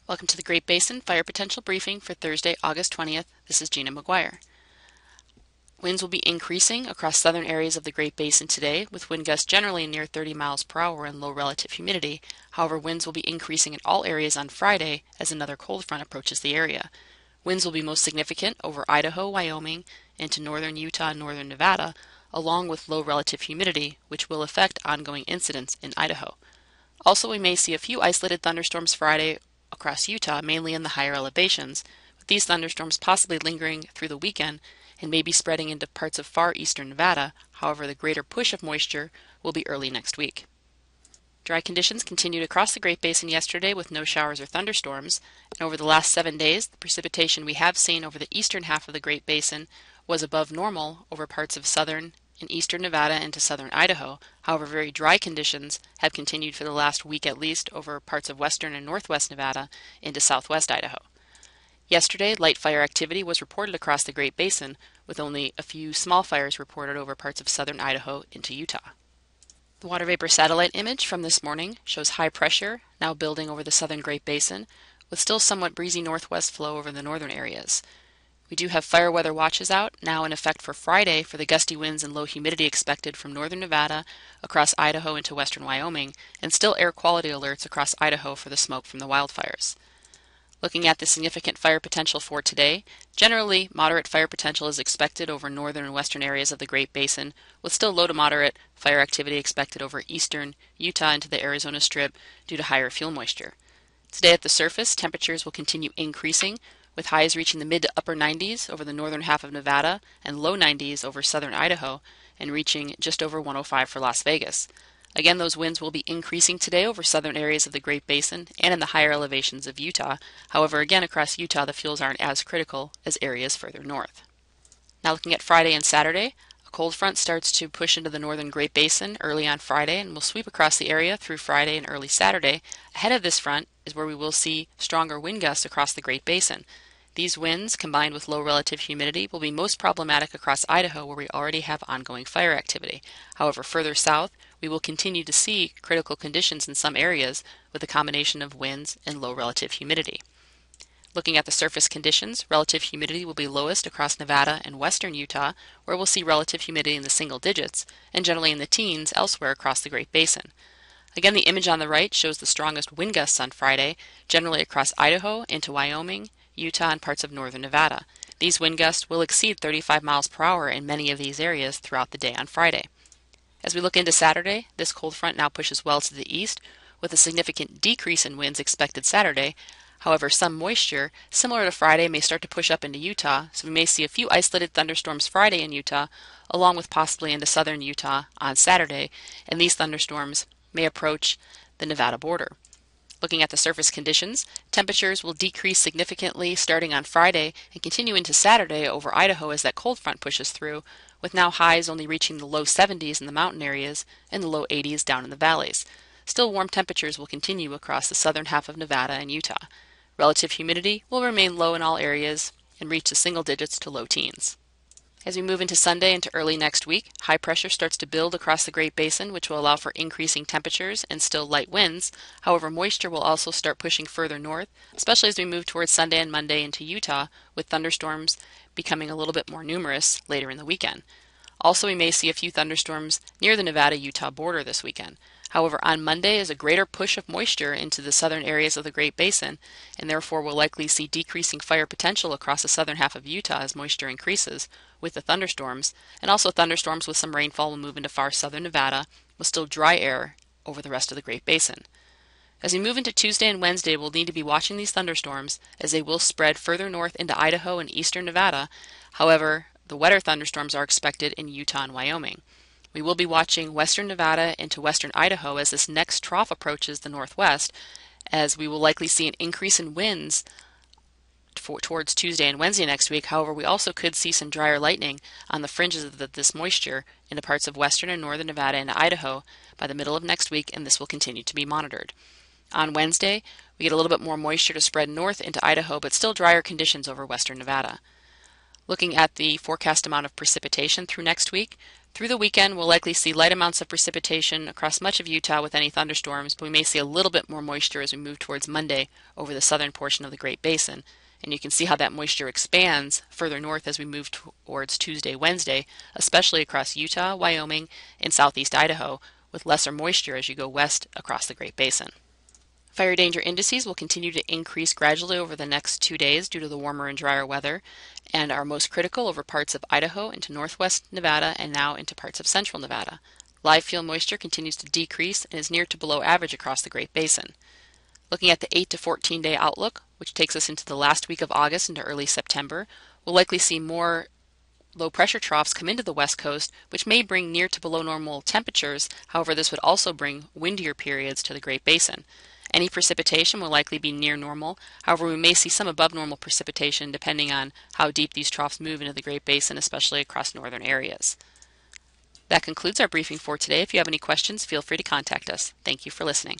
Welcome to the Great Basin Fire Potential Briefing for Thursday, August 20th. This is Gina McGuire. Winds will be increasing across southern areas of the Great Basin today, with wind gusts generally near 30 miles per hour and low relative humidity. However, winds will be increasing in all areas on Friday as another cold front approaches the area. Winds will be most significant over Idaho, Wyoming, into northern Utah and northern Nevada, along with low relative humidity, which will affect ongoing incidents in Idaho. Also, we may see a few isolated thunderstorms Friday across Utah, mainly in the higher elevations, with these thunderstorms possibly lingering through the weekend and maybe spreading into parts of far eastern Nevada. However, the greater push of moisture will be early next week. Dry conditions continued across the Great Basin yesterday with no showers or thunderstorms, and over the last 7 days, the precipitation we have seen over the eastern half of the Great Basin was above normal over parts of southern and eastern Nevada into southern Idaho. However, very dry conditions have continued for the last week at least over parts of western and northwest Nevada into southwest Idaho. Yesterday, light fire activity was reported across the Great Basin, with only a few small fires reported over parts of southern Idaho into Utah. The water vapor satellite image from this morning shows high pressure now building over the southern Great Basin, with still somewhat breezy northwest flow over the northern areas. We do have fire weather watches out, now in effect for Friday, for the gusty winds and low humidity expected from northern Nevada across Idaho into western Wyoming, and still air quality alerts across Idaho for the smoke from the wildfires. Looking at the significant fire potential for today, generally moderate fire potential is expected over northern and western areas of the Great Basin, with still low to moderate fire activity expected over eastern Utah into the Arizona Strip due to higher fuel moisture. Today at the surface, temperatures will continue increasing, with highs reaching the mid to upper 90s over the northern half of Nevada and low 90s over southern Idaho, and reaching just over 105 for Las Vegas. Again, those winds will be increasing today over southern areas of the Great Basin and in the higher elevations of Utah. However, again, across Utah, the fuels aren't as critical as areas further north. Now looking at Friday and Saturday, a cold front starts to push into the northern Great Basin early on Friday and will sweep across the area through Friday and early Saturday. Ahead of this front is where we will see stronger wind gusts across the Great Basin. These winds, combined with low relative humidity, will be most problematic across Idaho, where we already have ongoing fire activity. However, further south, we will continue to see critical conditions in some areas with a combination of winds and low relative humidity. Looking at the surface conditions, relative humidity will be lowest across Nevada and western Utah, where we'll see relative humidity in the single digits, and generally in the teens elsewhere across the Great Basin. Again, the image on the right shows the strongest wind gusts on Friday, generally across Idaho into Wyoming, Utah, and parts of northern Nevada. These wind gusts will exceed 35 miles per hour in many of these areas throughout the day on Friday. As we look into Saturday, this cold front now pushes well to the east, with a significant decrease in winds expected Saturday. However, some moisture, similar to Friday, may start to push up into Utah, so we may see a few isolated thunderstorms Friday in Utah, along with possibly into southern Utah on Saturday, and these thunderstorms may approach the Nevada border. Looking at the surface conditions, temperatures will decrease significantly starting on Friday and continue into Saturday over Idaho as that cold front pushes through, with now highs only reaching the low 70s in the mountain areas and the low 80s down in the valleys. Still, warm temperatures will continue across the southern half of Nevada and Utah. Relative humidity will remain low in all areas and reach the single digits to low teens. As we move into Sunday into early next week, high pressure starts to build across the Great Basin, which will allow for increasing temperatures and still light winds. However, moisture will also start pushing further north, especially as we move towards Sunday and Monday into Utah, with thunderstorms becoming a little bit more numerous later in the weekend. Also, we may see a few thunderstorms near the Nevada-Utah border this weekend. However, on Monday is a greater push of moisture into the southern areas of the Great Basin, and therefore we'll likely see decreasing fire potential across the southern half of Utah as moisture increases with the thunderstorms, and also thunderstorms with some rainfall will move into far southern Nevada with still dry air over the rest of the Great Basin. As we move into Tuesday and Wednesday, we'll need to be watching these thunderstorms as they will spread further north into Idaho and eastern Nevada. However, the wetter thunderstorms are expected in Utah and Wyoming. We will be watching western Nevada into western Idaho as this next trough approaches the northwest, as we will likely see an increase in winds towards Tuesday and Wednesday next week. However, we also could see some drier lightning on the fringes of this moisture into parts of western and northern Nevada and Idaho by the middle of next week, and this will continue to be monitored. On Wednesday, we get a little bit more moisture to spread north into Idaho, but still drier conditions over western Nevada. Looking at the forecast amount of precipitation through next week, through the weekend we'll likely see light amounts of precipitation across much of Utah with any thunderstorms, but we may see a little bit more moisture as we move towards Monday over the southern portion of the Great Basin. And you can see how that moisture expands further north as we move towards Tuesday, Wednesday, especially across Utah, Wyoming, and southeast Idaho, with lesser moisture as you go west across the Great Basin. Fire danger indices will continue to increase gradually over the next 2 days due to the warmer and drier weather, and are most critical over parts of Idaho into northwest Nevada and now into parts of central Nevada. Live field moisture continues to decrease and is near to below average across the Great Basin. Looking at the 8 to 14 day outlook, which takes us into the last week of August into early September, we'll likely see more low pressure troughs come into the west coast, which may bring near to below normal temperatures. However, this would also bring windier periods to the Great Basin. Any precipitation will likely be near normal. However, we may see some above normal precipitation depending on how deep these troughs move into the Great Basin, especially across northern areas. That concludes our briefing for today. If you have any questions, feel free to contact us. Thank you for listening.